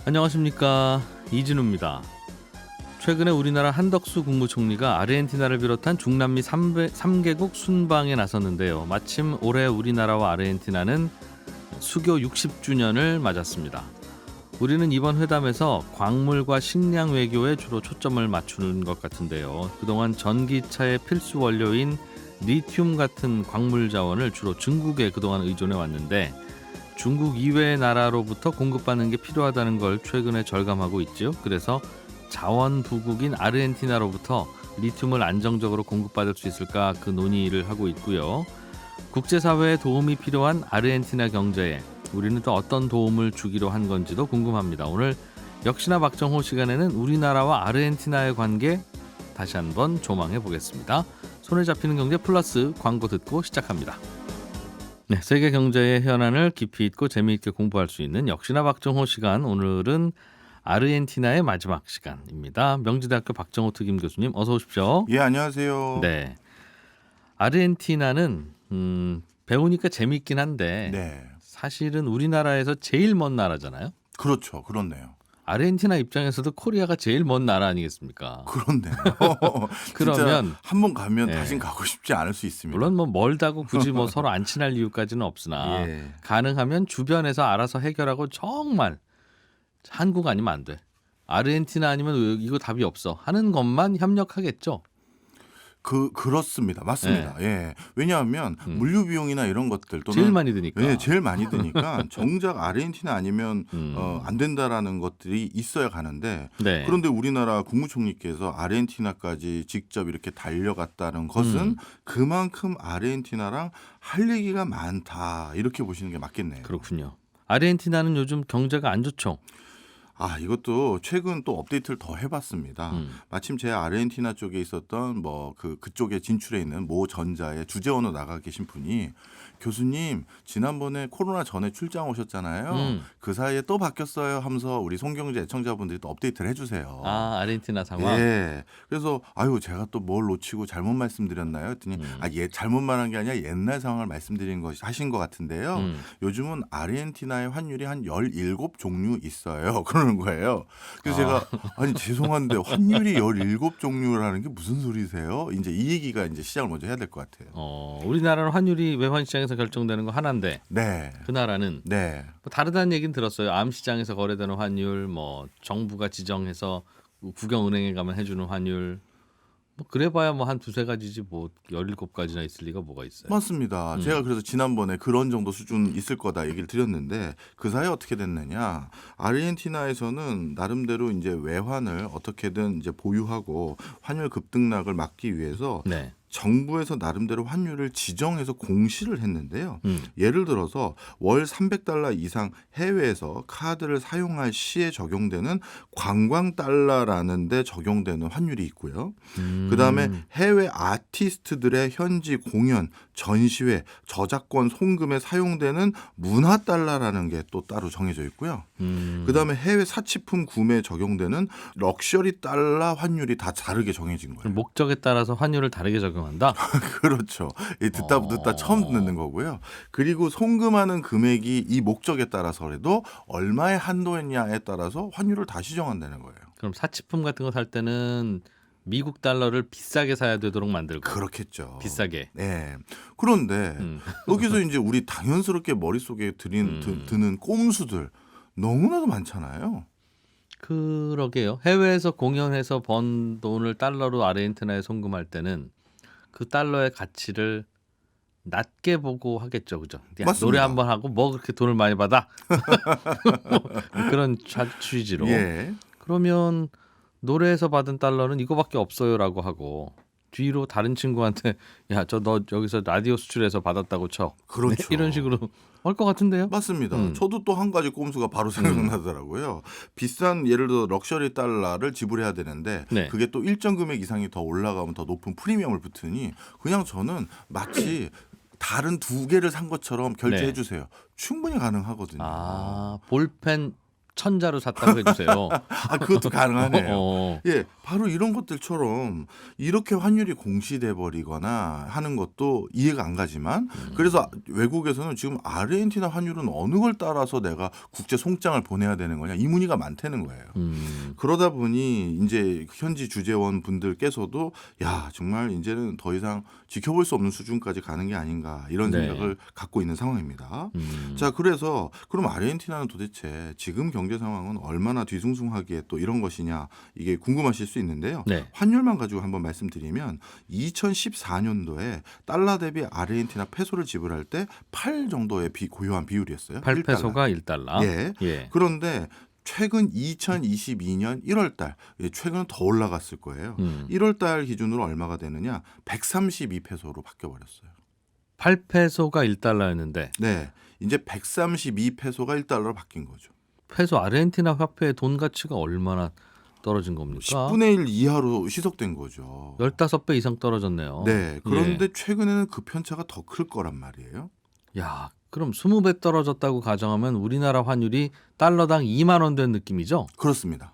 안녕하십니까, 이진우입니다. 최근에 우리나라 한덕수 국무총리가 아르헨티나를 비롯한 중남미 3개국 순방에 나섰는데요. 마침 올해 우리나라와 아르헨티나는 수교 60주년을 맞았습니다. 우리는 이번 회담에서 광물과 식량 외교에 주로 초점을 맞추는 것 같은데요. 그동안 전기차의 필수 원료인 리튬 같은 광물 자원을 주로 중국에 그동안 의존해 왔는데 중국 이외의 나라로부터 공급받는 게 필요하다는 걸 최근에 절감하고 있죠. 그래서 자원 부국인 아르헨티나로부터 리튬을 안정적으로 공급받을 수 있을까 그 논의를 하고 있고요. 국제사회에 도움이 필요한 아르헨티나 경제에 우리는 또 어떤 도움을 주기로 한 건지도 궁금합니다. 오늘 역시나 박정호 시간에는 우리나라와 아르헨티나의 관계 다시 한번 조망해 보겠습니다. 손에 잡히는 경제 플러스 광고 듣고 시작합니다. 네, 세계 경제의 현안을 깊이 있고 재미있게 공부할 수 있는 역시나 박정호 시간, 오늘은 아르헨티나의 마지막 시간입니다. 명지대학교 박정호 특임 교수님 어서 오십시오. 예, 안녕하세요. 네, 아르헨티나는 배우니까 재미있긴 한데 네. 사실은 우리나라에서 제일 먼 나라잖아요. 그렇죠. 그렇네요. 아르헨티나 입장에서도 코리아가 제일 먼 나라 아니겠습니까? 그렇네요. 그러면 한번 가면 예. 다신 가고 싶지 않을 수 있습니다. 물론 뭐 멀다고 굳이 뭐 서로 안 친할 이유까지는 없으나 예. 가능하면 주변에서 알아서 해결하고, 정말 한국 아니면 안 돼, 아르헨티나 아니면 이거 답이 없어 하는 것만 협력하겠죠. 그렇습니다. 맞습니다. 예. 왜냐하면 물류 비용이나 이런 것들 또는 제일 많이 드니까. 예, 제일 많이 드니까 정작 아르헨티나 아니면 안 된다라는 것들이 있어야 가는데 네. 그런데 우리나라 국무총리께서 아르헨티나까지 직접 이렇게 달려갔다는 것은 그만큼 아르헨티나랑 할 얘기가 많다 이렇게 보시는 게 맞겠네요. 그렇군요. 아르헨티나는 요즘 경제가 안 좋죠. 이것도 최근 또 업데이트를 더 해봤습니다. 마침 제 아르헨티나 쪽에 있었던 그쪽에 진출해 있는 모 전자의 주재원으로 나가 계신 분이, 교수님 지난번에 코로나 전에 출장 오셨잖아요. 그 사이에 또 바뀌었어요 하면서 우리 송경제 애청자분들이 또 업데이트를 해주세요. 아르헨티나 상황. 예. 그래서 제가 또 뭘 놓치고 잘못 말씀드렸나요? 했더니 잘못 말한 게 아니라 옛날 상황을 말씀드린 것이 하신 것 같은데요. 요즘은 아르헨티나의 환율이 한 17종류 있어요. 그러는 거예요. 그래서 제가 죄송한데 환율이 17종류라는 게 무슨 소리세요? 이제 이 얘기가 이제 시작을 먼저 해야 될 것 같아요. 우리나라는 환율이 외환시장에서 결정되는 거 하나인데 네. 그 나라는 네. 뭐 다르다는 얘기는 들었어요. 암시장에서 거래되는 환율, 뭐 정부가 지정해서 국영은행에 가면 해주는 환율, 뭐 그래봐야 뭐 한 두세 가지지 뭐 17가지나 있을 리가 뭐가 있어요. 맞습니다. 제가 그래서 지난번에 그런 정도 수준 있을 거다 얘기를 드렸는데 그 사이에 어떻게 됐느냐. 아르헨티나에서는 나름대로 이제 외환을 어떻게든 이제 보유하고 환율 급등락을 막기 위해서 네. 정부에서 나름대로 환율을 지정해서 공시를 했는데요. 예를 들어서 월 300달러 이상 해외에서 카드를 사용할 시에 적용되는 관광달러라는 데 적용되는 환율이 있고요. 그다음에 해외 아티스트들의 현지 공연, 전시회, 저작권 송금에 사용되는 문화달러라는 게 또 따로 정해져 있고요. 그다음에 해외 사치품 구매에 적용되는 럭셔리 달러 환율이 다 다르게 정해진 거예요. 목적에 따라서 환율을 다르게 적용한다. 그렇죠. 듣다 처음 듣는 거고요. 그리고 송금하는 금액이 이 목적에 따라서라도 얼마에 한도했냐에 따라서 환율을 다시 정한다는 거예요. 그럼 사치품 같은 거 살 때는 미국 달러를 비싸게 사야 되도록 만들고. 그렇겠죠. 비싸게. 네. 그런데 여기서 이제 우리 당연스럽게 머릿속에 드는 꼼수들 너무나도 많잖아요. 그러게요. 해외에서 공연해서 번 돈을 달러로 아르헨티나에 송금할 때는 그 달러의 가치를 낮게 보고 하겠죠, 그죠? 야, 맞습니다. 노래 한번 하고 뭐 그렇게 돈을 많이 받아? 그런 취지로. 예. 그러면 노래에서 받은 달러는 이거밖에 없어요라고 하고 뒤로 다른 친구한테 야, 너 여기서 라디오 수출해서 받았다고 쳐. 그렇죠. 이런 식으로 할 것 같은데요? 맞습니다. 저도 또 한 가지 꼼수가 바로 생각나더라고요. 비싼 예를 들어 럭셔리 달러를 지불해야 되는데 네. 그게 또 일정 금액 이상이 더 올라가면 더 높은 프리미엄을 붙으니 그냥 저는 마치 다른 두 개를 산 것처럼 결제해 네. 주세요. 충분히 가능하거든요. 볼펜 천자로 샀다고 해주세요. 아, 그것도 가능하네요. 어. 예, 바로 이런 것들처럼 이렇게 환율이 공시돼 버리거나 하는 것도 이해가 안 가지만 그래서 외국에서는 지금 아르헨티나 환율은 어느 걸 따라서 내가 국제 송장을 보내야 되는 거냐 이 문의가 많다는 거예요. 그러다 보니 이제 현지 주재원 분들께서도 야 정말 이제는 더 이상 지켜볼 수 없는 수준까지 가는 게 아닌가 이런 네. 생각을 갖고 있는 상황입니다. 자, 그래서 그럼 아르헨티나는 도대체 지금 경제 상황은 얼마나 뒤숭숭하기에 또 이런 것이냐 이게 궁금하실 수 있는데요. 네. 환율만 가지고 한번 말씀드리면 2014년도에 달러 대비 아르헨티나 페소를 지불할 때 8 정도의 고요한 비율이었어요. 8페소가 1달러. 예. 예. 그런데 최근 2022년 1월 달, 최근은 더 올라갔을 거예요. 1월 달 기준으로 얼마가 되느냐? 132페소로 바뀌어 버렸어요. 8페소가 1달러였는데 네. 이제 132페소가 1달러로 바뀐 거죠. 페소 아르헨티나 화폐의 돈 가치가 얼마나 떨어진 겁니까? 10분의 1 이하로 희석된 거죠. 15배 이상 떨어졌네요. 네. 그런데 최근에는 그 편차가 더 클 거란 말이에요. 야, 그럼 20배 떨어졌다고 가정하면 우리나라 환율이 달러당 2만 원 된 느낌이죠? 그렇습니다.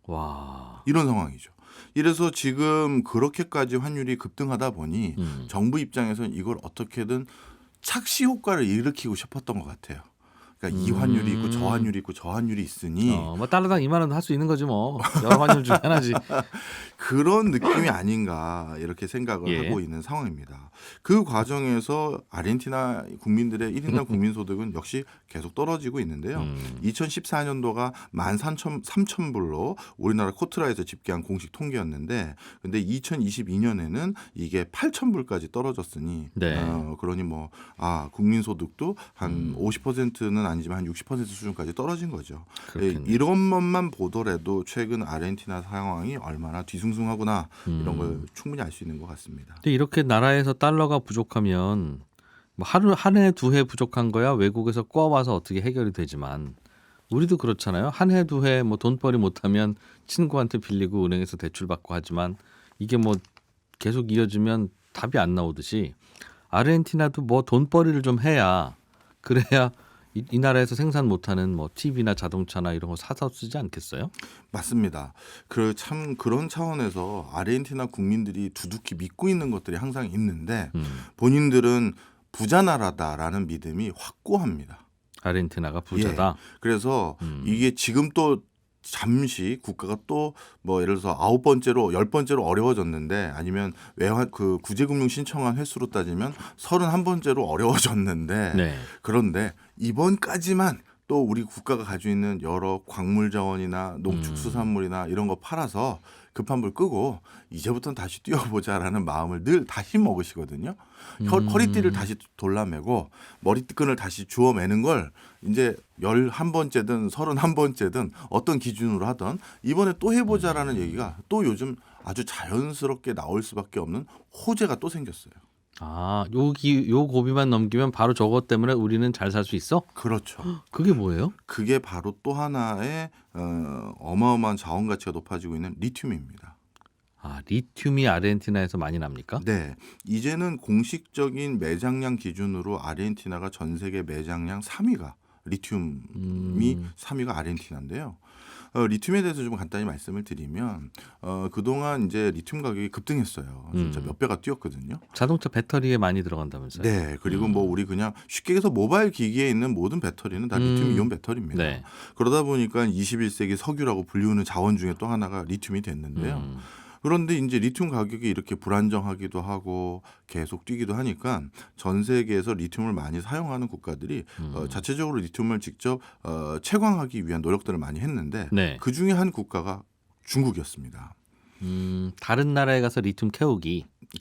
와. 이런 상황이죠. 이래서 지금 그렇게까지 환율이 급등하다 보니 정부 입장에서는 이걸 어떻게든 착시 효과를 일으키고 싶었던 것 같아요. 그러니까 이 환율이 있고 저 환율이 있고 저 환율이 있으니 뭐 달러당 2만 원 할 수 있는 거지 뭐. 여러 환율 중에 하나지. 그런 느낌이 아닌가 이렇게 생각을 예. 하고 있는 상황입니다. 그 과정에서 아르헨티나 국민들의 1인당 국민소득은 역시 계속 떨어지고 있는데요. 2014년도가 13,000불로 우리나라 코트라에서 집계한 공식 통계였는데 근데 2022년에는 이게 8,000불까지 떨어졌으니 네. 그러니 뭐 국민소득도 한 50%는 아니지만 한 60% 수준까지 떨어진 거죠. 그렇겠네요. 이런 것만 보더라도 최근 아르헨티나 상황이 얼마나 뒤숭숭하구나 이런 걸 충분히 알 수 있는 것 같습니다. 근데 이렇게 나라에서 달러가 부족하면 뭐 하루 한 해 두 해 부족한 거야 외국에서 꿔와서 어떻게 해결이 되지만 우리도 그렇잖아요. 한 해 두 해 뭐 돈벌이 못하면 친구한테 빌리고 은행에서 대출 받고 하지만 이게 뭐 계속 이어지면 답이 안 나오듯이 아르헨티나도 뭐 돈벌이를 좀 해야 그래야 이 나라에서 생산 못하는 뭐 TV나 자동차나 이런 거 사서 쓰지 않겠어요? 맞습니다. 참 그런 차원에서 아르헨티나 국민들이 두둑히 믿고 있는 것들이 항상 있는데 본인들은 부자 나라다라는 믿음이 확고합니다. 아르헨티나가 부자다. 그래서 이게 지금 또 잠시 국가가 또 뭐 예를 들어서 9번째로 10번째로 어려워졌는데 아니면 그 구제금융 신청한 횟수로 따지면 31번째로 어려워졌는데 네. 그런데 이번까지만 또 우리 국가가 가지고 있는 여러 광물 자원이나 농축수산물이나 이런 거 팔아서 급한 불 끄고 이제부터는 다시 뛰어보자라는 마음을 늘 다시 먹으시거든요. 허리띠를 다시 돌라매고 머리끈을 다시 주워매는 걸 이제 11번째든 31번째든 어떤 기준으로 하던 이번에 또 해보자라는 얘기가 또 요즘 아주 자연스럽게 나올 수밖에 없는 호재가 또 생겼어요. 요 고비만 넘기면 바로 저것 때문에 우리는 잘 살 수 있어? 그렇죠. 그게 뭐예요? 그게 바로 또 하나의 어마어마한 자원 가치가 높아지고 있는 리튬입니다. 리튬이 아르헨티나에서 많이 납니까? 네, 이제는 공식적인 매장량 기준으로 아르헨티나가 전 세계 매장량 3위가 리튬이 3위가 아르헨티나인데요. 리튬에 대해서 좀 간단히 말씀을 드리면 그동안 이제 리튬 가격이 급등했어요. 진짜 몇 배가 뛰었거든요. 자동차 배터리에 많이 들어간다면서요? 네, 그리고 뭐 우리 그냥 쉽게 해서 모바일 기기에 있는 모든 배터리는 다 리튬 이온 배터리입니다. 네. 그러다 보니까 21세기 석유라고 불리우는 자원 중에 또 하나가 리튬이 됐는데요. 그런데 이제 리튬 가격이 이렇게 불안정하기도 하고 계속 뛰기도 하니까 전 세계에서 리튬을 많이 사용하는 국가들이 자체적으로 리튬을 직접 채광하기 위한 노력들을 많이 했는데 네. 그 중에 한 국가가 중국이었습니다. 다른 나라에 가서 리튬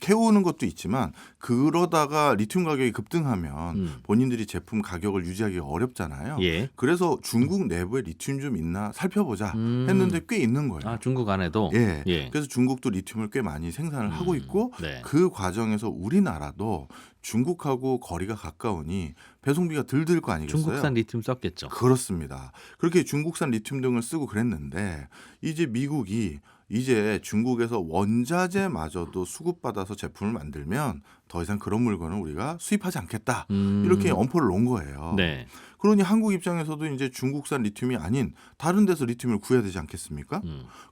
캐오는 것도 있지만 그러다가 리튬 가격이 급등하면 본인들이 제품 가격을 유지하기가 어렵잖아요. 예. 그래서 중국 내부에 리튬 좀 있나 살펴보자 했는데 꽤 있는 거예요. 중국 안에도? 예. 예. 그래서 중국도 리튬을 꽤 많이 생산을 하고 있고 네. 그 과정에서 우리나라도 중국하고 거리가 가까우니 배송비가 덜 들 거 아니겠어요? 중국산 리튬 썼겠죠. 그렇습니다. 그렇게 중국산 리튬 등을 쓰고 그랬는데 이제 미국이 이제 중국에서 원자재마저도 수급받아서 제품을 만들면 더 이상 그런 물건을 우리가 수입하지 않겠다. 음. 이렇게 엄포를 놓은 거예요. 네. 그러니 한국 입장에서도 이제 중국산 리튬이 아닌 다른 데서 리튬을 구해야 되지 않겠습니까?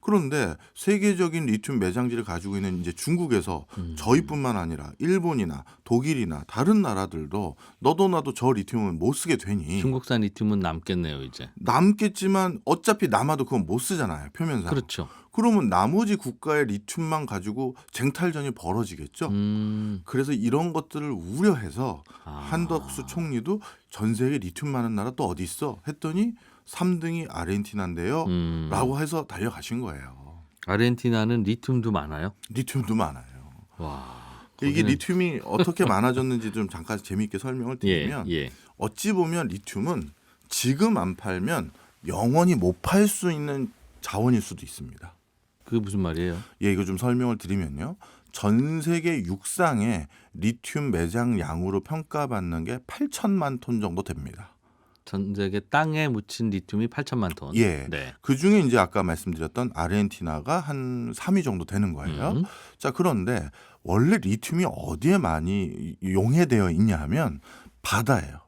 그런데 세계적인 리튬 매장지를 가지고 있는 이제 중국에서 저희뿐만 아니라 일본이나 독일이나 다른 나라들도 너도 나도 저 리튬은 못 쓰게 되니 중국산 리튬은 남겠네요, 이제. 남겠지만 어차피 남아도 그건 못 쓰잖아요. 표면상. 그렇죠. 그러면 나머지 국가의 리튬만 가지고 쟁탈전이 벌어지겠죠. 그래서 이런 것들을 우려해서 한덕수 총리도 전 세계 리튬 많은 나라 또 어디 있어? 했더니 3등이 아르헨티나인데요. 라고 해서 달려가신 거예요. 아르헨티나는 리튬도 많아요? 리튬도 많아요. 와. 이게 거기는- 리튬이 어떻게 많아졌는지 좀 잠깐 재미있게 설명을 드리면 예. 어찌 보면 리튬은 지금 안 팔면 영원히 못 팔 수 있는 자원일 수도 있습니다. 그게 무슨 말이에요? 예, 이거 좀 설명을 드리면요. 전 세계 육상의 리튬 매장 양으로 평가받는 게 8천만 톤 정도 됩니다. 전 세계 땅에 묻힌 리튬이 8천만 톤. 예. 네. 그 중에 이제 아까 말씀드렸던 아르헨티나가 한 3위 정도 되는 거예요. 자, 그런데 원래 리튬이 어디에 많이 용해되어 있냐 하면 바다예요.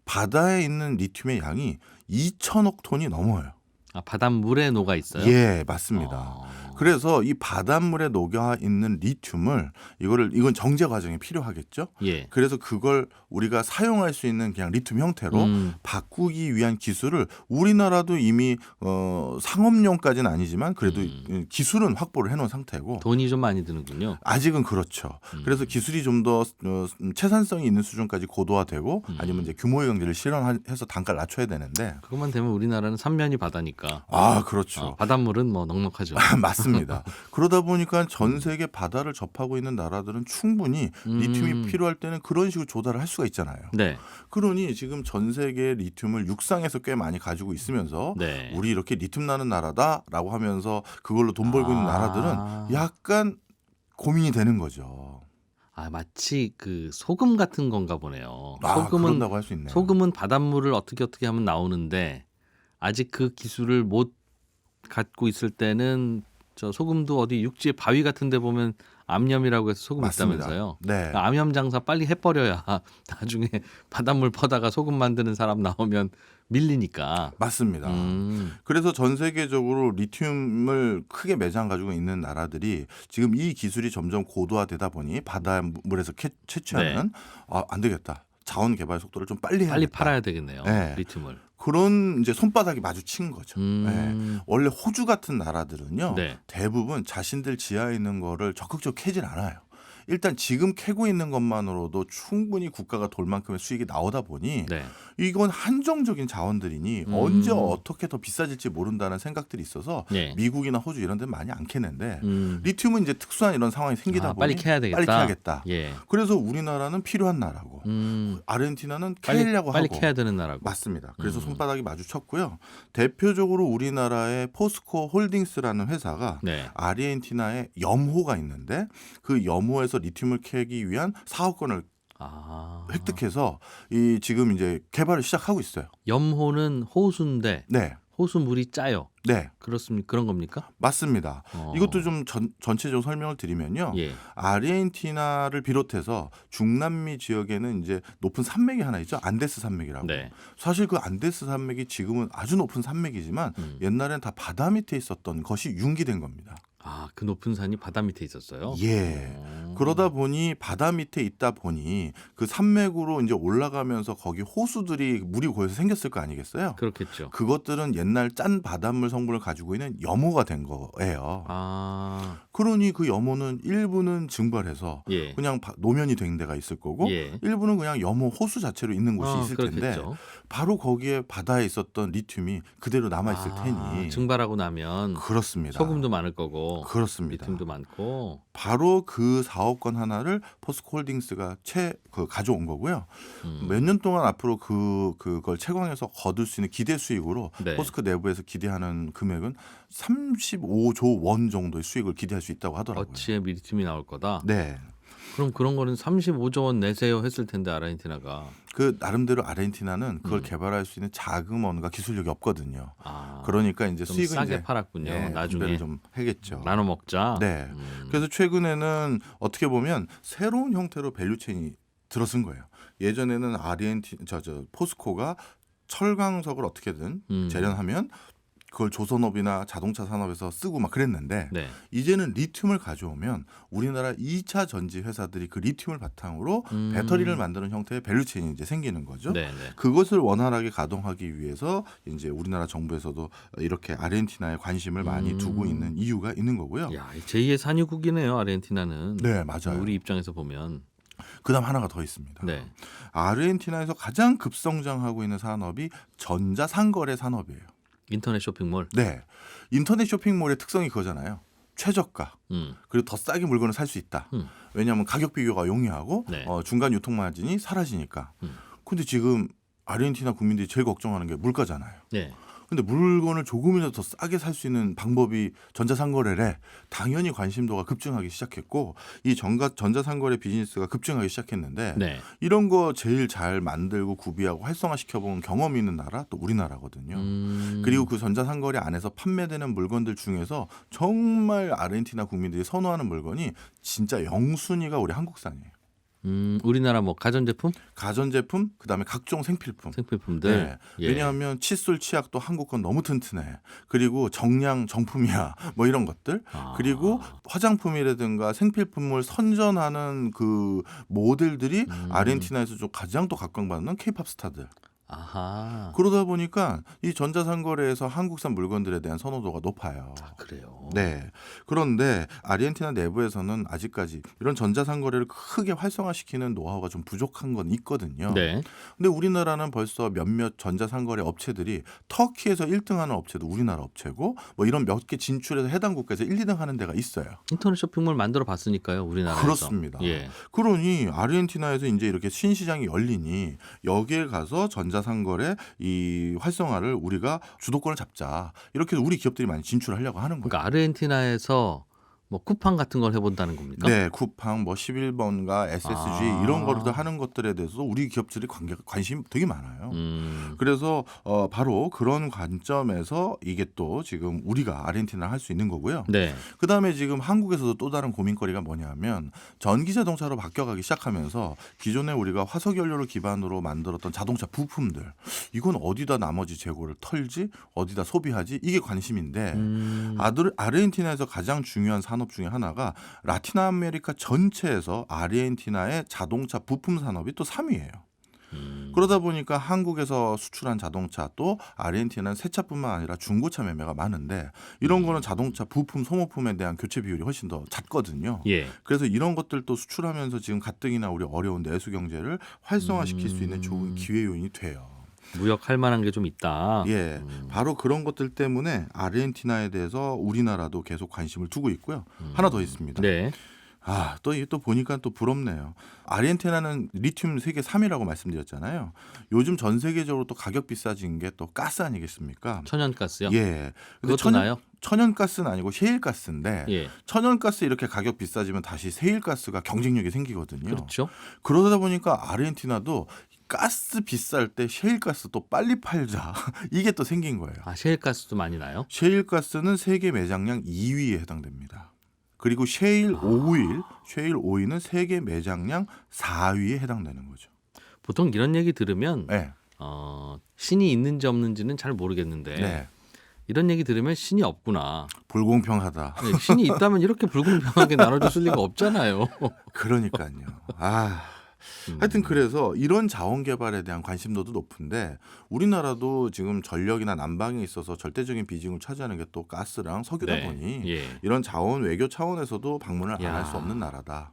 바다에 있는 리튬의 양이 2천억 톤이 넘어요. 아, 바닷물에 녹아 있어요? 예, 맞습니다. 그래서 이 바닷물에 녹아 있는 리튬을 이건 정제 과정이 필요하겠죠. 예. 그래서 그걸 우리가 사용할 수 있는 그냥 리튬 형태로 바꾸기 위한 기술을 우리나라도 이미 상업용까지는 아니지만 그래도 기술은 확보를 해놓은 상태고 돈이 좀 많이 드는군요. 아직은 그렇죠. 그래서 기술이 좀 더 채산성이 있는 수준까지 고도화되고 아니면 이제 규모의 경제를 실현해서 단가를 낮춰야 되는데 그것만 되면 우리나라는 삼면이 바다니까. 아, 그렇죠. 바닷물은 뭐 넉넉하죠. 맞습니다. 그러다 보니까 전 세계 바다를 접하고 있는 나라들은 충분히 리튬이 필요할 때는 그런 식으로 조달을 할 수가 있잖아요. 네. 그러니 지금 전 세계 리튬을 육상에서 꽤 많이 가지고 있으면서 네. 우리 이렇게 리튬 나는 나라다라고 하면서 그걸로 돈 벌고 있는 나라들은 약간 고민이 되는 거죠. 아, 마치 그 소금 같은 건가 보네요. 그런다고 할 수 있네요. 소금은 바닷물을 어떻게 하면 나오는데 아직 그 기술을 못 갖고 있을 때는 저 소금도 어디 육지에 바위 같은 데 보면 암염이라고 해서 소금 맞습니다. 있다면서요. 네. 그러니까 암염 장사 빨리 해버려야 나중에 바닷물 퍼다가 소금 만드는 사람 나오면 밀리니까. 맞습니다. 그래서 전 세계적으로 리튬을 크게 매장 가지고 있는 나라들이 지금 이 기술이 점점 고도화되다 보니 바닷물에서 채취하는 안 되겠다. 자원 개발 속도를 좀 빨리 해야겠다. 빨리 팔아야 되겠네요. 네. 리튬을. 그런 이제 손바닥이 마주친 거죠. 네. 원래 호주 같은 나라들은요. 네. 대부분 자신들 지하에 있는 거를 적극적으로 캐질 않아요. 일단 지금 캐고 있는 것만으로도 충분히 국가가 돌 만큼의 수익이 나오다 보니 네. 이건 한정적인 자원들이니 언제 어떻게 더 비싸질지 모른다는 생각들이 있어서 네. 미국이나 호주 이런 데는 많이 안 캐는데 리튬은 이제 특수한 이런 상황이 생기다 보니 빨리 캐야 되겠다. 빨리 캐야겠다. 예. 그래서 우리나라는 필요한 나라고 아르헨티나는 캐려고 빨리 하고 캐야 되는 나라고. 맞습니다. 그래서 손바닥이 마주쳤고요. 대표적으로 우리나라의 포스코 홀딩스라는 회사가 네. 아르헨티나에 염호가 있는데 그 염호에서 리튬을 캐기 위한 사업권을 획득해서 지금 이제 개발을 시작하고 있어요. 염호는 호수인데 네. 호수 물이 짜요. 네. 그렇습니까? 그런 겁니까? 맞습니다. 이것도 좀 전체적으로 설명을 드리면요. 예. 아르헨티나를 비롯해서 중남미 지역에는 이제 높은 산맥이 하나 있죠. 안데스 산맥이라고. 네. 사실 그 안데스 산맥이 지금은 아주 높은 산맥이지만 옛날엔 다 바다 밑에 있었던 것이 융기된 겁니다. 아, 그 높은 산이 바다 밑에 있었어요? 예. 그러다 보니 바다 밑에 있다 보니 그 산맥으로 이제 올라가면서 거기 호수들이 물이 고여서 생겼을 거 아니겠어요? 그렇겠죠. 그것들은 옛날 짠 바닷물 성분을 가지고 있는 염호가 된 거예요. 아, 그러니 그 염호는 일부는 증발해서 예. 그냥 노면이 된 데가 있을 거고 예. 일부는 그냥 염호 호수 자체로 있는 곳이 있을 텐데 그렇겠죠. 바로 거기에 바다에 있었던 리튬이 그대로 남아 있을 테니 증발하고 나면 그렇습니다. 소금도 많을 거고 그렇습니다. 리튬도 많고. 바로 그 사업권 하나를 포스코홀딩스가 가져온 거고요. 몇 년 동안 앞으로 그걸 채광해서 거둘 수 있는 기대 수익으로 네. 포스코 내부에서 기대하는 금액은 35조 원 정도의 수익을 기대할 수 있다고 하더라고요. 어치에 리튬이 나올 거다. 네. 그럼 그런 거는 35조 원 내세요 했을 텐데 아르헨티나가. 그 나름대로 아르헨티나는 그걸 개발할 수 있는 자금원과 기술력이 없거든요. 그러니까 이제 좀 수익은 싸게 이제 팔았군요. 나중에 분배를 좀 해겠죠. 나눠 먹자. 네. 그래서 최근에는 어떻게 보면 새로운 형태로 밸류체인이 들어선 거예요. 예전에는 포스코가 철강석을 어떻게든 재련하면 그걸 조선업이나 자동차 산업에서 쓰고 막 그랬는데 네. 이제는 리튬을 가져오면 우리나라 2차 전지 회사들이 그 리튬을 바탕으로 배터리를 만드는 형태의 밸류체인이 이제 생기는 거죠. 네, 네. 그것을 원활하게 가동하기 위해서 이제 우리나라 정부에서도 이렇게 아르헨티나에 관심을 많이 두고 있는 이유가 있는 거고요. 야, 제2의 산유국이네요, 아르헨티나는. 네, 맞아요. 우리 입장에서 보면. 그다음 하나가 더 있습니다. 네. 아르헨티나에서 가장 급성장하고 있는 산업이 전자상거래 산업이에요. 인터넷 쇼핑몰. 네. 인터넷 쇼핑몰의 특성이 그거잖아요. 최저가. 그리고 더 싸게 물건을 살 수 있다. 왜냐하면 가격 비교가 용이하고 네. 중간 유통 마진이 사라지니까. 근데 지금 아르헨티나 국민들이 제일 걱정하는 게 물가잖아요. 네. 근데 물건을 조금이라도 더 싸게 살 수 있는 방법이 전자상거래래. 당연히 관심도가 급증하기 시작했고 이 전자상거래 비즈니스가 급증하기 시작했는데 네. 이런 거 제일 잘 만들고 구비하고 활성화시켜본 경험이 있는 나라 또 우리나라거든요. 그리고 그 전자상거래 안에서 판매되는 물건들 중에서 정말 아르헨티나 국민들이 선호하는 물건이 진짜 영순위가 우리 한국산이에요. 우리나라 뭐 가전제품? 가전제품, 그다음에 각종 생필품. 생필품들. 네. 예. 왜냐하면 칫솔, 치약도 한국 건 너무 튼튼해. 그리고 정량 정품이야. 뭐 이런 것들. 그리고 화장품이라든가 생필품을 선전하는 그 모델들이 아르헨티나에서 좀 가장 또 각광받는 케이팝 스타들. 아하. 그러다 보니까 이 전자상거래에서 한국산 물건들에 대한 선호도가 높아요. 그래요. 네. 그런데 아르헨티나 내부에서는 아직까지 이런 전자상거래를 크게 활성화시키는 노하우가 좀 부족한 건 있거든요. 네. 근데 우리나라는 벌써 몇몇 전자상거래 업체들이 터키에서 1등하는 업체도 우리나라 업체고 뭐 이런 몇 개 진출해서 해당 국가에서 1, 2등 하는 데가 있어요. 인터넷 쇼핑몰 만들어 봤으니까요, 우리나라에서. 그렇습니다. 예. 그러니 아르헨티나에서 이제 이렇게 신시장이 열리니 여기에 가서 전자상거래 이 활성화를 우리가 주도권을 잡자. 이렇게 해서 우리 기업들이 많이 진출하려고 하는 거예요. 그러니까 아르헨티나에서 뭐 쿠팡 같은 걸 해본다는 겁니까? 네, 쿠팡, 뭐 11번가, SSG 이런 거를 하는 것들에 대해서 우리 기업들이 관심 되게 많아요. 그래서 바로 그런 관점에서 이게 또 지금 우리가 아르헨티나 할 수 있는 거고요. 네. 그다음에 지금 한국에서도 또 다른 고민거리가 뭐냐면 전기 자동차로 바뀌어가기 시작하면서 기존에 우리가 화석 연료를 기반으로 만들었던 자동차 부품들 이건 어디다 나머지 재고를 털지 어디다 소비하지 이게 관심인데 아르헨티나에서 가장 중요한 산업 중에 하나가 라틴 아메리카 전체에서 아르헨티나의 자동차 부품 산업이 또 3위예요. 그러다 보니까 한국에서 수출한 자동차 또 아르헨티나는 새 차뿐만 아니라 중고차 매매가 많은데 이런 거는 자동차 부품 소모품에 대한 교체 비율이 훨씬 더 잦거든요. 예. 그래서 이런 것들도 수출하면서 지금 가뜩이나 우리 어려운 내수 경제를 활성화시킬 수 있는 좋은 기회 요인이 돼요. 무역할 만한 게 좀 있다. 예, 바로 그런 것들 때문에 아르헨티나에 대해서 우리나라도 계속 관심을 두고 있고요. 하나 더 있습니다. 네. 또 이게 또 보니까 또 부럽네요. 아르헨티나는 리튬 세계 3위라고 말씀드렸잖아요. 요즘 전 세계적으로 또 가격 비싸진 게 또 가스 아니겠습니까? 천연가스요? 예. 근데 그것도 나요? 천연가스는 아니고 셰일가스인데 예. 천연가스 이렇게 가격 비싸지면 다시 셰일가스가 경쟁력이 생기거든요. 그렇죠. 그러다 보니까 아르헨티나도 가스 비쌀 때 셰일가스 또 빨리 팔자. 이게 또 생긴 거예요. 셰일가스도 많이 나요? 셰일가스는 세계 매장량 2위에 해당됩니다. 그리고 셰일 오일은 세계 매장량 4위에 해당되는 거죠. 보통 이런 얘기 들으면 네. 신이 있는지 없는지는 잘 모르겠는데 네. 이런 얘기 들으면 신이 없구나. 불공평하다. 네, 신이 있다면 이렇게 불공평하게 나눠줬을 리가 없잖아요. 그러니까요. 하여튼 그래서 이런 자원 개발에 대한 관심도도 높은데 우리나라도 지금 전력이나 난방에 있어서 절대적인 비중을 차지하는 게 또 가스랑 석유다 네. 보니 예. 이런 자원 외교 차원에서도 방문을 안 야. 할 수 없는 나라다.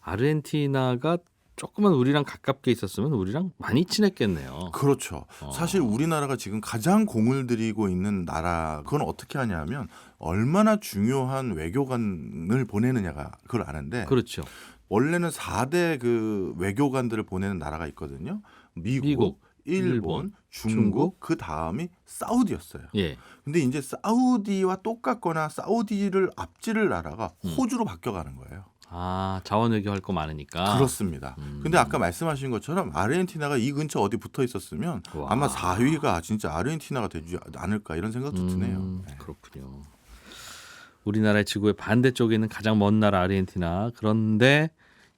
아르헨티나가 조금만 우리랑 가깝게 있었으면 우리랑 많이 친했겠네요. 그렇죠. 사실 우리나라가 지금 가장 공을 들이고 있는 나라 그건 어떻게 하냐면 얼마나 중요한 외교관을 보내느냐가 그걸 아는데 그렇죠. 원래는 4대 그 외교관들을 보내는 나라가 있거든요. 미국, 일본, 중국, 그 다음이 사우디였어요. 예. 근데 이제 사우디와 똑같거나 사우디를 앞지를 나라가 호주로 바뀌어가는 거예요. 아, 자원 외교할 거 많으니까. 그렇습니다. 근데 아까 말씀하신 것처럼 아르헨티나가 이 근처 어디 붙어 있었으면 와. 아마 4위가 진짜 아르헨티나가 되지 않을까 이런 생각도 드네요. 네. 그렇군요. 우리나라의 지구의 반대쪽에 있는 가장 먼 나라 아르헨티나. 그런데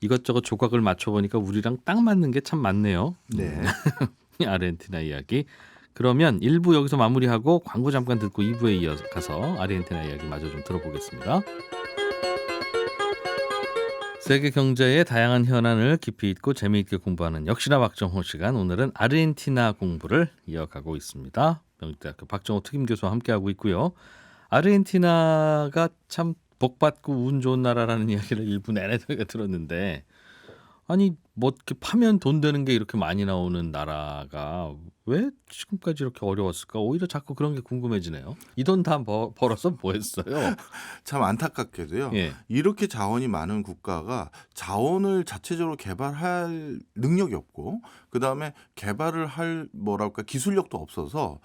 이것저것 조각을 맞춰보니까 우리랑 딱 맞는 게 참 많네요. 네. 아르헨티나 이야기. 그러면 1부 여기서 마무리하고 광고 잠깐 듣고 2부에 이어서 아르헨티나 이야기 마저 좀 들어보겠습니다. 세계 경제의 다양한 현안을 깊이 있고 재미있게 공부하는 역시나 박정호 시간. 오늘은 아르헨티나 공부를 이어가고 있습니다. 명지대학교 박정호 특임 교수와 함께하고 있고요. 아르헨티나가 참 복받고 운 좋은 나라라는 이야기를 일부 내내 저희가 들었는데, 아니 뭐 이렇게 파면 돈 되는 게 이렇게 많이 나오는 나라가 왜 지금까지 이렇게 어려웠을까? 오히려 자꾸 그런 게 궁금해지네요. 이 돈 다 벌어서 뭐 했어요? 참 안타깝게도요. 예. 이렇게 자원이 많은 국가가 자원을 자체적으로 개발할 능력이 없고 그다음에 개발을 할 뭐랄까 기술력도 없어서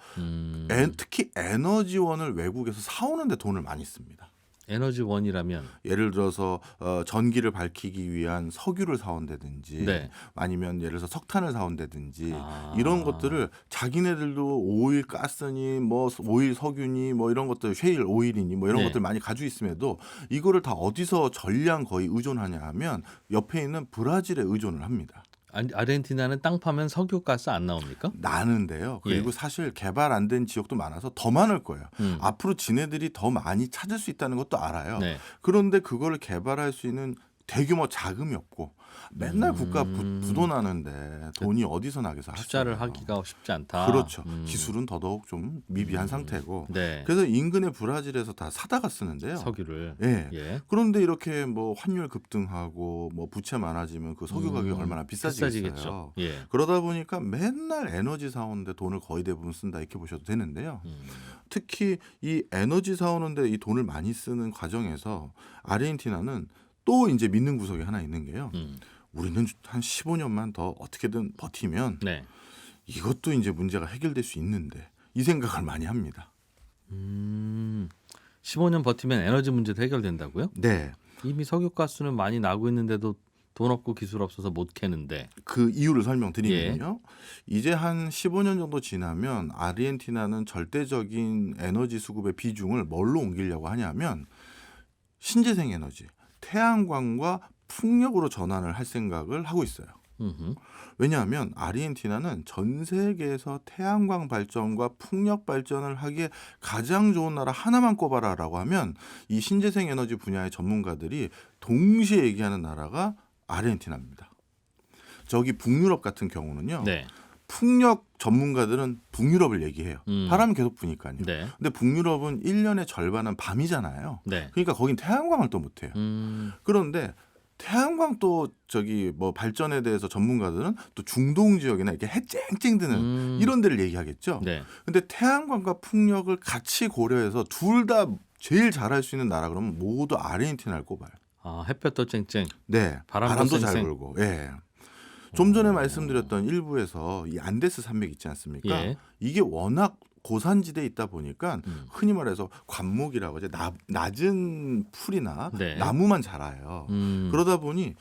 특히 에너지원을 외국에서 사오는데 돈을 많이 씁니다. 에너지원이라면 예를 들어서 전기를 밝히기 위한 석유를 사온다든지 네. 아니면 예를 들어서 석탄을 사온다든지 아. 이런 것들을 자기네들도 오일 가스니 뭐 오일 석유니 뭐 이런 것들 셰일 오일이니 뭐 이런 네. 것들 많이 가지고 있음에도 이거를 다 어디서 전량 거의 의존하냐 하면 옆에 있는 브라질에 의존을 합니다. 아르헨티나는 땅 파면 석유 가스 안 나옵니까? 나는데요. 그리고 예. 사실 개발 안 된 지역도 많아서 더 많을 거예요. 음. 앞으로 지네들이 더 많이 찾을 수 있다는 것도 알아요. 네. 그런데 그거를 개발할 수 있는 대규모 자금이 없고 맨날 국가 부도나는데 돈이 어디서 나겠어 하겠어요. 투자를 하기가 쉽지 않다. 그렇죠. 기술은 더더욱 좀 미비한 상태고. 네. 그래서 인근의 브라질에서 다 사다가 쓰는데요. 석유를. 예. 예. 그런데 이렇게 뭐 환율 급등하고 뭐 부채 많아지면 그 석유 가격이 얼마나 비싸지겠어요. 비싸지겠죠. 예. 그러다 보니까 맨날 에너지 사오는데 돈을 거의 대부분 쓴다 이렇게 보셔도 되는데요. 특히 이 에너지 사오는데 이 돈을 많이 쓰는 과정에서 아르헨티나는 또 이제 믿는 구석이 하나 있는 게요. 우리는 한 15년만 더 어떻게든 버티면 네. 이것도 이제 문제가 해결될 수 있는데 이 생각을 많이 합니다. 15년 버티면 에너지 문제도 해결된다고요? 네. 이미 석유가스는 많이 나고 있는데도 돈 없고 기술 없어서 못 캐는데. 그 이유를 설명드리면요. 이제 한 15년 정도 지나면 아르헨티나는 절대적인 에너지 수급의 비중을 뭘로 옮기려고 하냐면 신재생 에너지, 태양광과 풍력으로 전환을 할 생각을 하고 있어요. 왜냐하면 아르헨티나는 전 세계에서 태양광 발전과 풍력 발전을 하기에 가장 좋은 나라 하나만 꼽아라라고 하면 이 신재생 에너지 분야의 전문가들이 동시에 얘기하는 나라가 아르헨티나입니다. 저기 북유럽 같은 경우는요. 네. 풍력 전문가들은 북유럽을 얘기해요. 바람이 계속 부니까요. 네. 근데 북유럽은 1년의 절반은 밤이잖아요. 네. 그러니까 거긴 태양광을 또 못해요. 그런데 태양광 또 저기 뭐 발전에 대해서 전문가들은 또 중동 지역이나 이렇게 해 쨍쨍 드는 이런 데를 얘기하겠죠. 네. 근데 태양광과 풍력을 같이 고려해서 둘 다 제일 잘할 수 있는 나라 그러면 모두 아르헨티나를 꼽아요. 아, 햇볕도 쨍쨍. 네, 바람도 잘 쌩쌩. 불고. 예. 좀 전에 말씀드렸던 일부에서 이 안데스 산맥 있지 않습니까? 예. 이게 워낙 고산지대에 있다 보니까 흔히 말해서 관목이라고 하죠. 낮은 풀이나 네. 나무만 자라요. 그러다 보니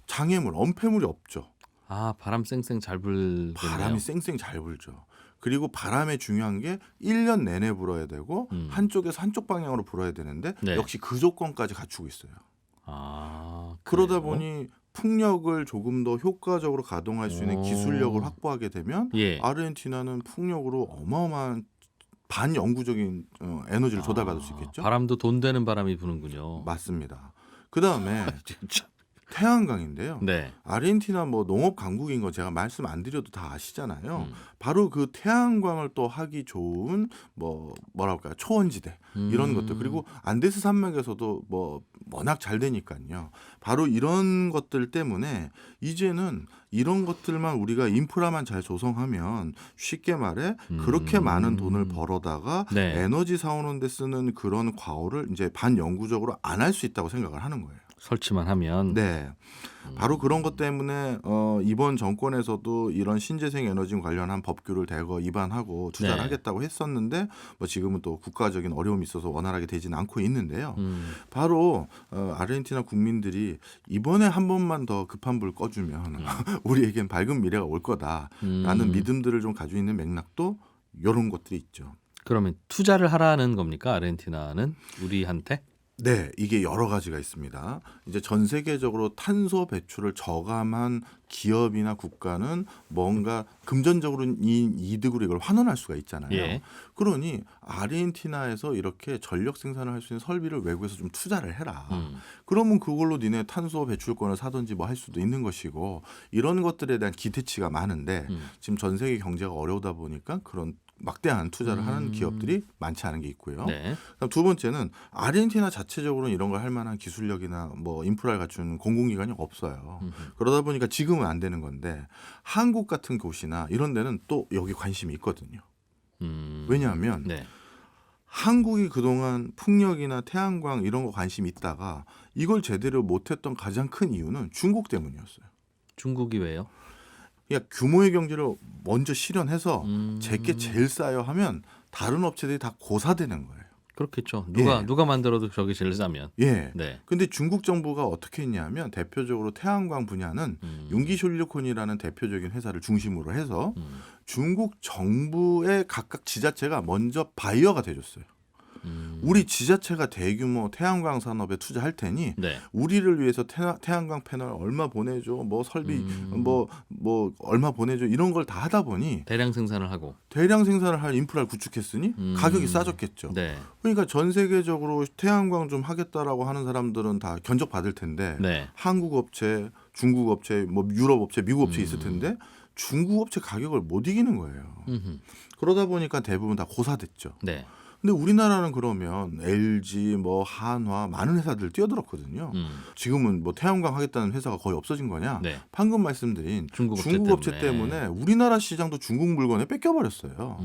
장애물, 엄폐물이 없죠. 아, 바람 쌩쌩 잘 불겠네요. 바람이 쌩쌩 잘 불죠. 그리고 바람에 중요한 게 1년 내내 불어야 되고 한쪽에서 한쪽 방향으로 불어야 되는데 네. 역시 그 조건까지 갖추고 있어요. 아, 그러다 그래요? 보니 풍력을 조금 더 효과적으로 가동할 수 있는 오. 기술력을 확보하게 되면 예. 아르헨티나는 풍력으로 어마어마한 반영구적인 에너지를 조달받을 수 있겠죠. 바람도 돈 되는 바람이 부는군요. 맞습니다. 그다음에 진짜. 태양광인데요. 네. 아르헨티나 뭐 농업 강국인 거 제가 말씀 안 드려도 다 아시잖아요. 바로 그 태양광을 또 하기 좋은 뭐랄까요 초원지대 이런 것들 그리고 안데스 산맥에서도 뭐 워낙 잘 되니까요. 바로 이런 것들 때문에 이제는 이런 것들만 우리가 인프라만 잘 조성하면 쉽게 말해 그렇게 많은 돈을 벌어다가 네. 에너지 사오는 데 쓰는 그런 과오를 이제 반영구적으로 안 할 수 있다고 생각을 하는 거예요. 설치만 하면. 네. 바로 그런 것 때문에 이번 정권에서도 이런 신재생 에너지 관련한 법규를 대거 입안하고 투자를 네. 하겠다고 했었는데 뭐 지금은 또 국가적인 어려움이 있어서 원활하게 되지는 않고 있는데요. 음. 바로 아르헨티나 국민들이 이번에 한 번만 더 급한 불 꺼주면 우리에겐 밝은 미래가 올 거다라는 믿음들을 좀 가지고 있는 맥락도 이런 것들이 있죠. 그러면 투자를 하라는 겁니까? 아르헨티나는 우리한테? 네, 이게 여러 가지가 있습니다. 이제 전 세계적으로 탄소 배출을 저감한 기업이나 국가는 뭔가 금전적으로 이득으로 이걸 환원할 수가 있잖아요. 예. 그러니 아르헨티나에서 이렇게 전력 생산을 할 수 있는 설비를 외국에서 좀 투자를 해라. 그러면 그걸로 니네 탄소 배출권을 사든지 뭐 할 수도 있는 것이고 이런 것들에 대한 기대치가 많은데 지금 전 세계 경제가 어려우다 보니까 그런 막대한 투자를 하는 기업들이 많지 않은 게 있고요. 네. 그다음 두 번째는 아르헨티나 자체적으로는 이런 걸 할 만한 기술력이나 뭐 인프라를 갖춘 공공기관이 없어요. 그러다 보니까 지금은 안 되는 건데 한국 같은 곳이나 이런 데는 또 여기 관심이 있거든요. 왜냐하면 네. 한국이 그동안 풍력이나 태양광 이런 거 관심이 있다가 이걸 제대로 못했던 가장 큰 이유는 중국 때문이었어요. 중국이 왜요? 그러니까 규모의 경제를 먼저 실현해서 제게 제일 싸요 하면 다른 업체들이 다 고사되는 거예요. 그렇겠죠. 예. 누가 만들어도 저게 제일 싸면. 예. 네. 근데 중국 정부가 어떻게 했냐면 대표적으로 태양광 분야는 융기실리콘이라는 대표적인 회사를 중심으로 해서 중국 정부의 각각 지자체가 먼저 바이어가 돼줬어요. 우리 지자체가 대규모 태양광 산업에 투자할 테니 네. 우리를 위해서 태양광 패널 얼마 보내줘, 뭐 설비 뭐 얼마 보내줘 이런 걸 다 하다 보니 대량 생산을 하고. 대량 생산을 할 인프라를 구축했으니 가격이 싸졌겠죠. 네. 그러니까 전 세계적으로 태양광 좀 하겠다라고 하는 사람들은 다 견적 받을 텐데 네. 한국 업체, 중국 업체, 뭐 유럽 업체, 미국 업체 있을 텐데 중국 업체 가격을 못 이기는 거예요. 그러다 보니까 대부분 다 고사됐죠. 네. 근데 우리나라는 그러면 LG, 뭐 한화 많은 회사들 뛰어들었거든요. 지금은 뭐 태양광 하겠다는 회사가 거의 없어진 거냐? 네. 방금 말씀드린 중국 업체 때문에 우리나라 시장도 중국 물건에 뺏겨버렸어요.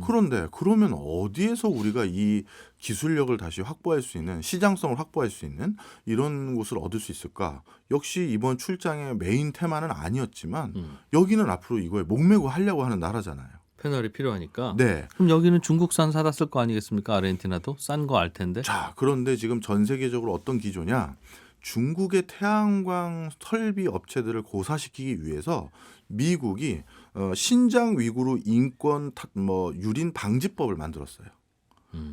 그런데 그러면 어디에서 우리가 이 기술력을 다시 확보할 수 있는 시장성을 확보할 수 있는 이런 곳을 얻을 수 있을까? 역시 이번 출장의 메인 테마는 아니었지만 여기는 앞으로 이거에 목매고 하려고 하는 나라잖아요. 패널이 필요하니까. 네. 그럼 여기는 중국산 사다 쓸 거 아니겠습니까? 아르헨티나도 싼 거 알 텐데. 자, 그런데 지금 전 세계적으로 어떤 기조냐? 중국의 태양광 설비 업체들을 고사시키기 위해서 미국이 신장 위구르 인권 유린 방지법을 만들었어요.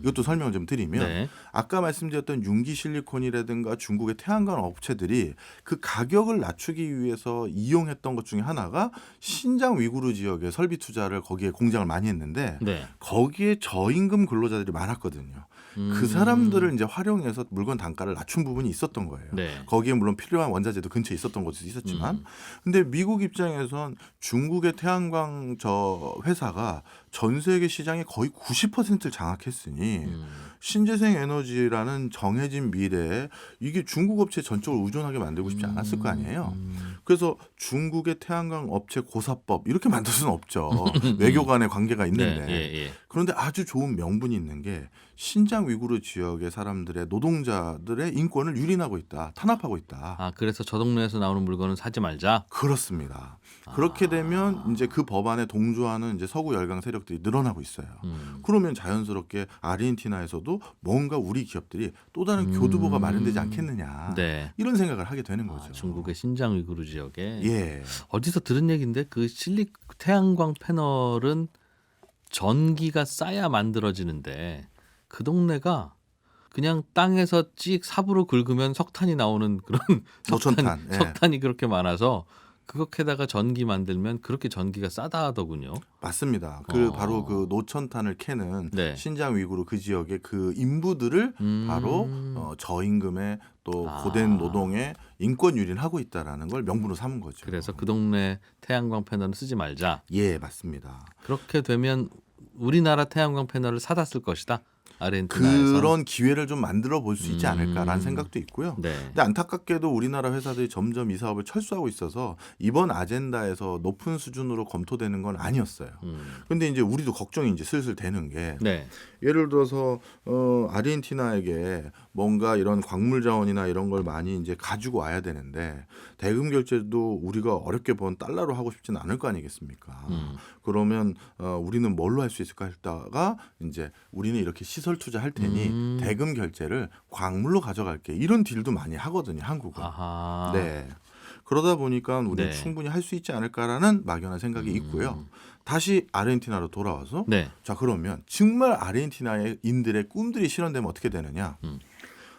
이것도 설명을 좀 드리면 네. 아까 말씀드렸던 융기실리콘이라든가 중국의 태양광 업체들이 그 가격을 낮추기 위해서 이용했던 것 중에 하나가 신장 위구르 지역의 설비 투자를 거기에 공장을 많이 했는데 네. 거기에 저임금 근로자들이 많았거든요. 그 사람들을 이제 활용해서 물건 단가를 낮춘 부분이 있었던 거예요. 네. 거기에 물론 필요한 원자재도 근처에 있었던 것도 있었지만, 근데 미국 입장에선 중국의 태양광 저 회사가 전 세계 시장의 거의 90%를 장악했으니 신재생 에너지라는 정해진 미래에 이게 중국 업체 전적으로 의존하게 만들고 싶지 않았을 거 아니에요. 그래서 중국의 태양광 업체 고사법 이렇게 만들 수는 없죠. 외교 간의 관계가 있는데. 네. 예. 그런데 아주 좋은 명분이 있는 게 신장 위구르 지역의 사람들의 노동자들의 인권을 유린하고 있다. 탄압하고 있다. 아, 그래서 저 동네에서 나오는 물건은 사지 말자. 그렇습니다. 그렇게 되면 이제 그 법안에 동조하는 이제 서구 열강 세력들이 늘어나고 있어요. 그러면 자연스럽게 아르헨티나에서도 뭔가 우리 기업들이 또 다른 교두보가 마련되지 않겠느냐. 네. 이런 생각을 하게 되는 거죠. 중국의 신장 위구르 지역에. 예. 어디서 들은 얘기인데 그 태양광 패널은 전기가 싸야 만들어지는데 그 동네가 그냥 땅에서 찍 삽으로 긁으면 석탄이 나오는 그런 노천탄. 예. 석탄이 그렇게 많아서 그것에다가 전기 만들면 그렇게 전기가 싸다 하더군요. 맞습니다. 바로 그 노천탄을 캐는 네. 신장 위구르 그 지역의 그 인부들을 바로 저임금의 또 고된 노동에 인권 유린하고 있다라는 걸 명분으로 삼은 거죠. 그래서 그 동네 태양광 패널은 쓰지 말자. 예, 맞습니다. 그렇게 되면 우리나라 태양광 패널을 사다 쓸 것이다. 아르헨티나에서. 그런 기회를 좀 만들어 볼 수 있지 않을까라는 생각도 있고요. 네. 근데 안타깝게도 우리나라 회사들이 점점 이 사업을 철수하고 있어서 이번 아젠다에서 높은 수준으로 검토되는 건 아니었어요. 근데 이제 우리도 걱정이 이제 슬슬 되는 게 네. 예를 들어서 아르헨티나에게 뭔가 이런 광물 자원이나 이런 걸 많이 이제 가지고 와야 되는데 대금 결제도 우리가 어렵게 번 달러로 하고 싶지는 않을 거 아니겠습니까? 그러면 우리는 뭘로 할 수 있을까 했다가 이제 우리는 이렇게 시설 투자할 테니 대금 결제를 광물로 가져갈게 이런 딜도 많이 하거든요, 한국은. 아하. 네. 그러다 보니까 우리는 네. 충분히 할 수 있지 않을까라는 막연한 생각이 있고요. 다시 아르헨티나로 돌아와서 네. 자 그러면 정말 아르헨티나인들의 꿈들이 실현되면 어떻게 되느냐?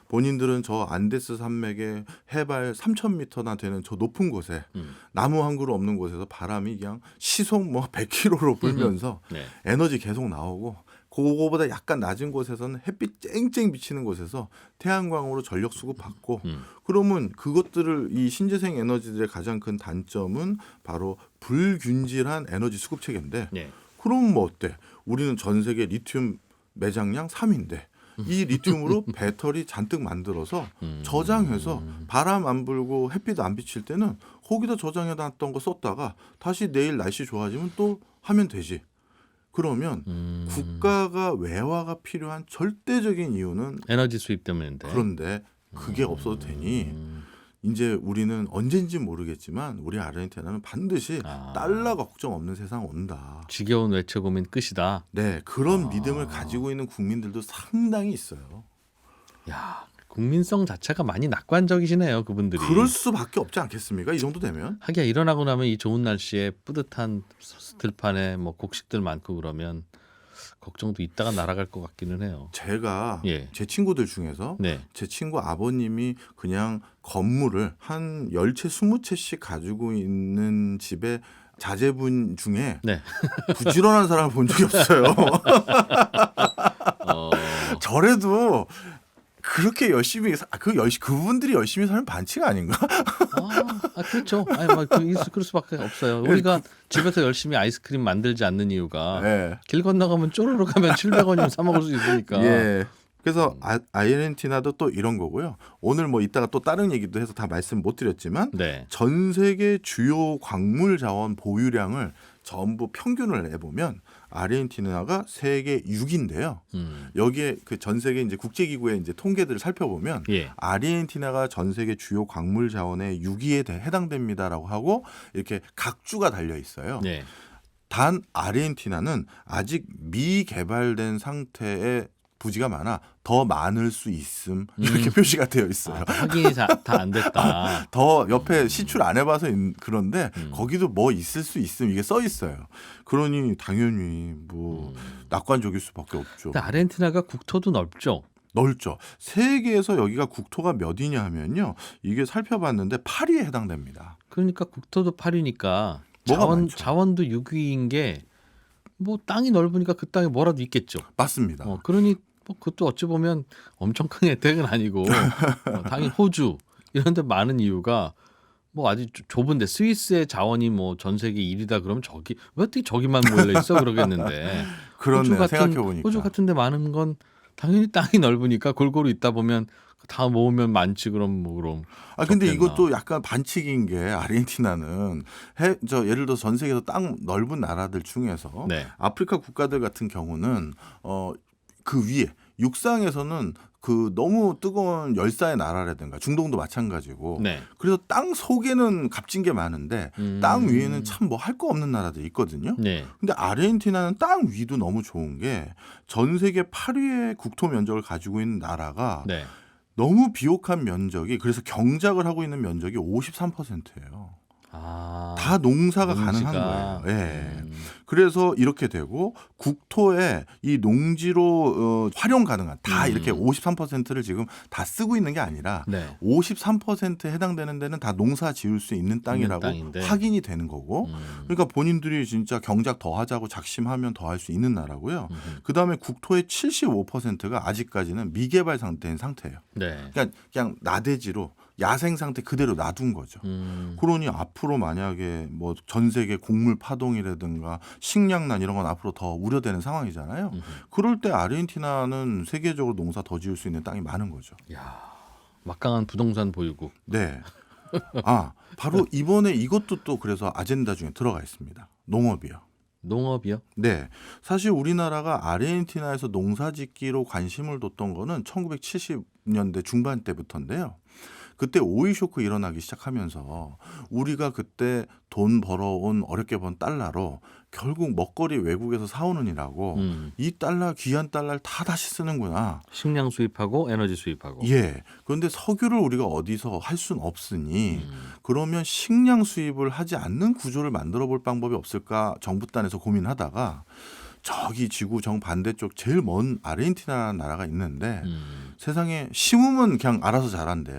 본인들은 저 안데스 산맥의 해발 3,000m나 되는 저 높은 곳에 나무 한 그루 없는 곳에서 바람이 그냥 시속 뭐 100km로 불면서 네. 에너지 계속 나오고 그거보다 약간 낮은 곳에서는 햇빛 쨍쨍 비치는 곳에서 태양광으로 전력 수급 받고 그러면 그것들을 이 신재생 에너지들의 가장 큰 단점은 바로 불균질한 에너지 수급 체계인데 네. 그럼 뭐 어때? 우리는 전 세계 리튬 매장량 3위인데 이 리튬으로 배터리 잔뜩 만들어서 저장해서 바람 안 불고 햇빛 안 비칠 때는 거기다 저장해놨던 거 썼다가 다시 내일 날씨 좋아지면 또 하면 되지. 그러면 국가가 외화가 필요한 절대적인 이유는 에너지 수입 때문인데. 그런데 그게 없어도 되니 이제 우리는 언젠지 모르겠지만 우리 아르헨티나는 반드시 달러가 걱정 없는 세상 온다. 지겨운 외채 고민 끝이다. 네, 그런 믿음을 가지고 있는 국민들도 상당히 있어요. 야, 국민성 자체가 많이 낙관적이시네요, 그분들이. 그럴 수밖에 없지 않겠습니까? 이 정도 되면. 하기야 일어나고 나면 이 좋은 날씨에 뿌듯한 들판에 뭐 곡식들 많고 그러면 걱정도 있다가 날아갈 것 같기는 해요. 제가 예. 제 친구들 중에서 네. 제 친구 아버님이 그냥 건물을 한 10채, 20채씩 가지고 있는 집에 자제분 중에 네. 부지런한 사람을 본 적이 없어요. 어, 저래도 그렇게 열심히 그분들이 열심히 사는 반칙 아닌가? 그렇죠. 아니, 막 그럴 수밖에 없어요. 우리가 집에서 열심히 아이스크림 만들지 않는 이유가 네. 길 건너가면 쪼르르 가면 700원이면 사 먹을 수 있으니까. 예. 그래서 아르헨티나도 또 이런 거고요. 오늘 뭐 이따가 또 다른 얘기도 해서 다 말씀 못 드렸지만 네. 전 세계 주요 광물 자원 보유량을 전부 평균을 내보면 아르헨티나가 세계 6인데요. 여기에 그 전 세계 이제 국제기구의 이제 통계들을 살펴보면 예. 아르헨티나가 전 세계 주요 광물 자원의 6위에 해당됩니다라고 하고 이렇게 각주가 달려 있어요. 네. 단 아르헨티나는 아직 미개발된 상태의 부지가 많아 더 많을 수 있음 이렇게 표시가 되어 있어요. 확인이 다 안 됐다. 더 옆에 시출 안 해봐서 그런데 거기도 뭐 있을 수 있음 이게 써 있어요. 그러니 당연히 뭐 낙관적일 수밖에 없죠. 근데 아르헨티나가 국토도 넓죠. 넓죠. 세계에서 여기가 국토가 몇이냐 하면요. 이게 살펴봤는데 8위에 해당됩니다. 그러니까 국토도 8위니까 뭐가 많죠. 자원도 6위인 게 뭐 땅이 넓으니까 그 땅에 뭐라도 있겠죠. 맞습니다. 그러니 뭐 그것도 어찌 보면 엄청 큰 혜택은 아니고 당연히 호주 이런 데 많은 이유가 뭐 아주 좁은데 스위스의 자원이 뭐 전 세계 1위다 그러면 저기 왜 어떻게 저기만 몰려 있어 그러겠는데 그렇네요. 생각해 보니까. 호주 같은 데 많은 건 당연히 땅이 넓으니까 골고루 있다 보면 다 모으면 많지 그럼 근데 적겠나. 이것도 약간 반칙인 게 아르헨티나는 예를 들어 전 세계에서 땅 넓은 나라들 중에서 네. 아프리카 국가들 같은 경우는 그 위에 육상에서는 그 너무 뜨거운 열사의 나라라든가 중동도 마찬가지고 네. 그래서 땅 속에는 값진 게 많은데 땅 위에는 참 뭐 할 거 없는 나라들이 있거든요. 네. 근데 아르헨티나는 땅 위도 너무 좋은 게 전 세계 8위의 국토 면적을 가지고 있는 나라가 네. 너무 비옥한 면적이 그래서 경작을 하고 있는 면적이 53%예요. 다 농사가 가능한 거예요. 예. 그래서 이렇게 되고 국토에 이 농지로 활용 가능한 다 이렇게 53%를 지금 다 쓰고 있는 게 아니라 네. 53%에 해당되는 데는 다 농사 지을 수 있는 땅이라고 땅인데. 확인이 되는 거고 그러니까 본인들이 진짜 경작 더 하자고 작심하면 더 할 수 있는 나라고요. 그다음에 국토의 75%가 아직까지는 미개발 상태인 상태예요. 네. 그냥 나대지로 야생 상태 그대로 놔둔 거죠. 그러니 앞으로 만약에 뭐 전 세계 곡물 파동이라든가 식량난 이런 건 앞으로 더 우려되는 상황이잖아요. 그럴 때 아르헨티나는 세계적으로 농사 더 지을 수 있는 땅이 많은 거죠. 야, 막강한 부동산 보유국. 네. 바로 이번에 이것도 또 그래서 아젠다 중에 들어가 있습니다. 농업이요. 농업이요? 네. 사실 우리나라가 아르헨티나에서 농사짓기로 관심을 뒀던 거는 1970년대 중반 때부터인데요. 그때 오일 쇼크 일어나기 시작하면서 우리가 그때 돈 벌어온 어렵게 번 달러로 결국 먹거리 외국에서 사오느니라고 이 달러 귀한 달러를 다 다시 쓰는구나. 식량 수입하고 에너지 수입하고. 예. 그런데 석유를 우리가 어디서 할 수는 없으니 그러면 식량 수입을 하지 않는 구조를 만들어 볼 방법이 없을까 정부 단에서 고민하다가 저기 지구 정반대쪽 제일 먼 아르헨티나라는 나라가 있는데 세상에 심으면 그냥 알아서 자란대요.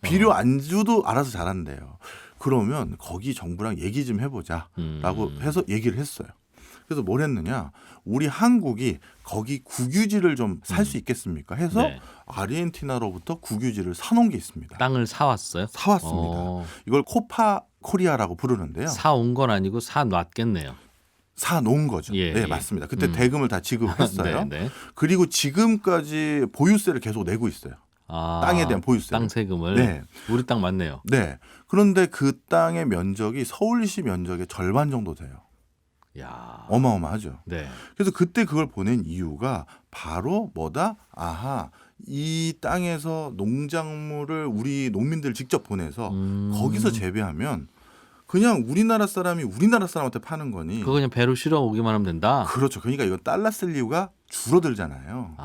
비료 안 줘도 알아서 자란대요. 그러면 거기 정부랑 얘기 좀 해보자라고 해서 얘기를 했어요. 그래서 뭘 했느냐. 우리 한국이 거기 국유지를 좀 살 수 있겠습니까 해서 네. 아르헨티나로부터 국유지를 사놓은 게 있습니다. 땅을 사왔어요? 사왔습니다. 이걸 코파 코리아라고 부르는데요. 사온 건 아니고 사놨겠네요. 사놓은 거죠. 예, 네, 예. 맞습니다. 그때 대금을 다 지급했어요. 네, 네. 그리고 지금까지 보유세를 계속 내고 있어요. 땅에 대한 보유세. 땅 세금을. 네. 우리 땅 맞네요. 네. 그런데 그 땅의 면적이 서울시 면적의 절반 정도 돼요. 야. 어마어마하죠. 네. 그래서 그때 그걸 보낸 이유가 바로 뭐다? 이 땅에서 농작물을 우리 농민들 직접 보내서 거기서 재배하면 그냥 우리나라 사람이 우리나라 사람한테 파는 거니. 그거 그냥 배로 실어 오기만 하면 된다. 그렇죠. 그러니까 이거 달러 쓸 이유가 줄어들잖아요.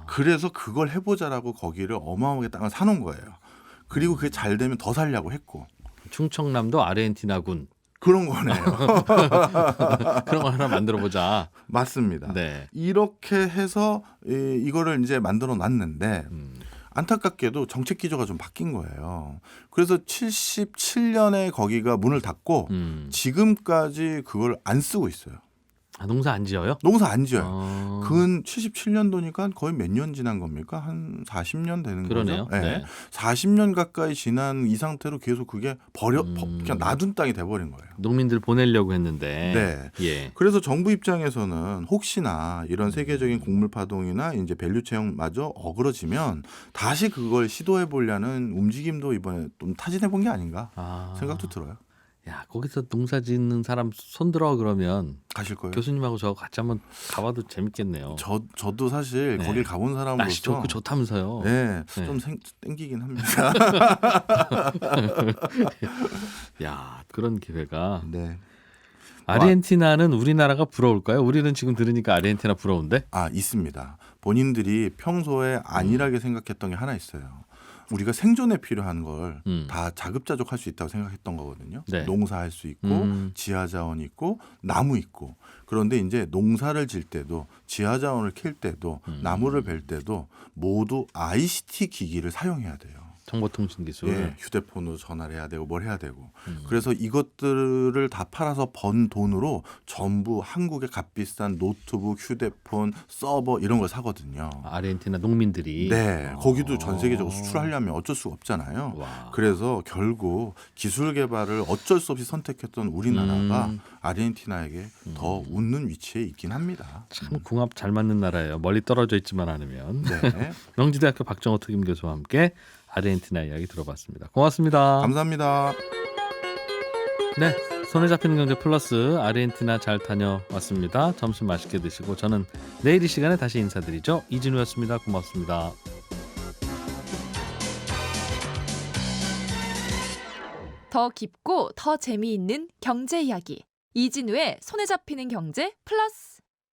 그래서 그걸 해보자라고 거기를 어마어마하게 땅을 사놓은 거예요. 그리고 그게 잘 되면 더 살려고 했고. 충청남도 아르헨티나군. 그런 거네요. 그런 거 하나 만들어 보자. 맞습니다. 네. 이렇게 해서 이거를 이제 만들어 놨는데 안타깝게도 정책 기조가 좀 바뀐 거예요. 그래서 77년에 거기가 문을 닫고 지금까지 그걸 안 쓰고 있어요. 농사 안 지어요? 농사 안 지어요. 근 77년도니까 거의 몇 년 지난 겁니까? 한 40년 되는 그러네요. 거죠. 네. 40년 가까이 지난 이 상태로 계속 그게 그냥 놔둔 땅이 돼버린 거예요. 농민들 보내려고 했는데. 네. 예. 그래서 정부 입장에서는 혹시나 이런 세계적인 곡물 파동이나 이제 밸류 체인마저 어그러지면 다시 그걸 시도해 보려는 움직임도 이번에 좀 타진해 본 게 아닌가 생각도 들어요. 야, 거기서 농사 짓는 사람 손들어 그러면 가실 거예요? 교수님하고 저 같이 한번 가봐도 재밌겠네요. 저도 사실 네. 거길 가본 사람으로서 날씨 좋고 좋다면서요. 네, 네. 좀 땡기긴 합니다. 야, 그런 기회가. 네. 아르헨티나는 우리나라가 부러울까요? 우리는 지금 들으니까 아르헨티나 부러운데? 있습니다. 본인들이 평소에 안일하게 생각했던 게 하나 있어요. 우리가 생존에 필요한 걸 다 자급자족할 수 있다고 생각했던 거거든요. 네. 농사할 수 있고 지하자원 있고 나무 있고. 그런데 이제 농사를 질 때도 지하자원을 캘 때도 나무를 벨 때도 모두 ICT 기기를 사용해야 돼요. 정보통신 기술. 예, 휴대폰으로 전화를 해야 되고 뭘 해야 되고. 그래서 이것들을 다 팔아서 번 돈으로 전부 한국의 값비싼 노트북, 휴대폰, 서버 이런 걸 사거든요. 아르헨티나 농민들이. 네, 거기도 전 세계적으로 수출하려면 어쩔 수가 없잖아요. 와. 그래서 결국 기술 개발을 어쩔 수 없이 선택했던 우리나라가 아르헨티나에게 더 웃는 위치에 있긴 합니다. 참 궁합 잘 맞는 나라예요. 멀리 떨어져 있지만 않으면. 네, 명지대학교 박정호 특임 교수와 함께 아르헨티나 이야기 들어봤습니다. 고맙습니다. 감사합니다. 네, 손에 잡히는 경제 플러스 아르헨티나 잘 다녀왔습니다. 점심 맛있게 드시고 저는 내일 이 시간에 다시 인사드리죠. 이진우였습니다. 고맙습니다. 더 깊고 더 재미있는 경제 이야기. 이진우의 손에 잡히는 경제 플러스.